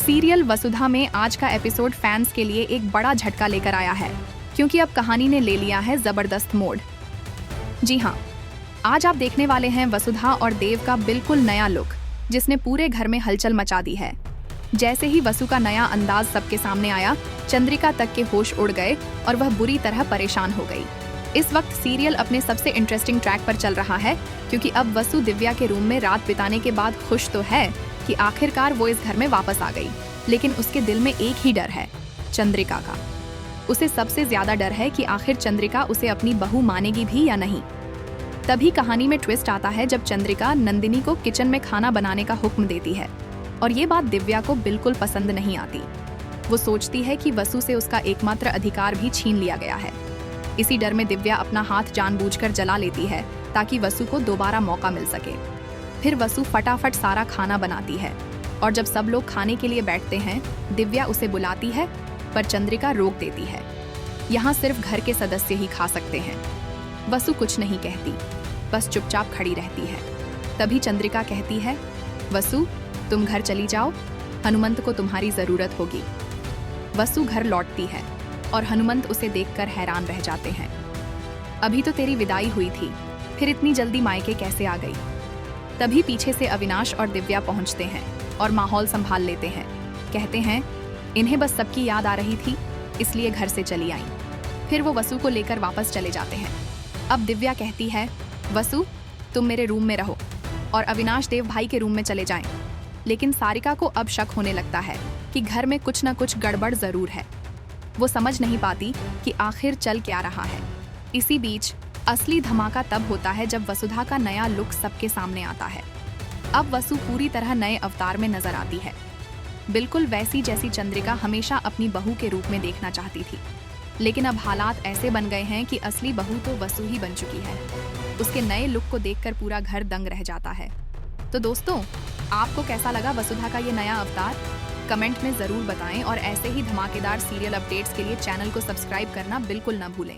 Serial वसुधा में आज का एपिसोड फैंस के लिए एक बड़ा झटका लेकर आया है, क्योंकि अब कहानी ने ले लिया है जबरदस्त मोड़। जी हाँ, आज आप देखने वाले हैं वसुधा और देव का बिल्कुल नया लुक, जिसने पूरे घर में हलचल मचा दी है। जैसे ही वसु का नया अंदाज सबके सामने आया, चंद्रिका तक के होश उड़ गए और वह बुरी तरह परेशान हो गई। इस वक्त सीरियल अपने सबसे इंटरेस्टिंग ट्रैक पर चल रहा है, क्योंकि अब वसु दिव्या के रूम में रात बिताने के बाद खुश तो है कि आखिरकार वो इस घर में वापस आ गई, लेकिन उसके दिल में एक ही डर है, चंद्रिका का। उसे सबसे ज्यादा डर है कि आखिर चंद्रिका उसे अपनी बहू मानेगी भी या नहीं। तभी कहानी में ट्विस्ट आता है जब चंद्रिका नंदिनी को किचन में खाना बनाने का हुक्म देती है, और ये बात दिव्या को बिल्कुल पसंद नहीं आती। वो सोचती है कि वसु से उसका एकमात्र अधिकार भी छीन लिया गया है। इसी डर में दिव्या अपना हाथ जानबूझकर जला लेती है ताकि वसु को दोबारा मौका मिल सके। फिर वसु फटाफट सारा खाना बनाती है, और जब सब लोग खाने के लिए बैठते हैं, दिव्या उसे बुलाती है, पर चंद्रिका रोक देती है। यहाँ सिर्फ घर के सदस्य ही खा सकते हैं। वसु कुछ नहीं कहती, बस चुपचाप खड़ी रहती है। तभी चंद्रिका कहती है, वसु तुम घर चली जाओ, हनुमंत को तुम्हारी जरूरत होगी। वसु घर लौटती है और हनुमंत उसे देखकर हैरान रह जाते हैं। अभी तो तेरी विदाई हुई थी, फिर इतनी जल्दी मायके कैसे आ गई? तभी पीछे से अविनाश और दिव्या पहुंचते हैं और माहौल संभाल लेते हैं। कहते हैं, इन्हें बस सबकी याद आ रही थी, इसलिए घर से चली आई। फिर वो वसु को लेकर वापस चले जाते हैं। अब दिव्या कहती है, वसु तुम मेरे रूम में रहो और अविनाश देव भाई के रूम में चले जाएं। लेकिन सारिका को अब शक होने लगता है कि घर में कुछ न कुछ गड़बड़ जरूर है। वो समझ नहीं पाती कि आखिर चल क्या रहा है। इसी बीच असली धमाका तब होता है जब वसुधा का नया लुक सबके सामने आता है। अब वसु पूरी तरह नए अवतार में नजर आती है, बिल्कुल वैसी जैसी चंद्रिका हमेशा अपनी बहू के रूप में देखना चाहती थी। लेकिन अब हालात ऐसे बन गए हैं कि असली बहू तो वसु ही बन चुकी है। उसके नए लुक को देखकर पूरा घर दंग रह जाता है। तो दोस्तों, आपको कैसा लगा वसुधा का ये नया अवतार? कमेंट में जरूर बताएं, और ऐसे ही धमाकेदार सीरियल अपडेट्स के लिए चैनल को सब्सक्राइब करना बिल्कुल न भूलें।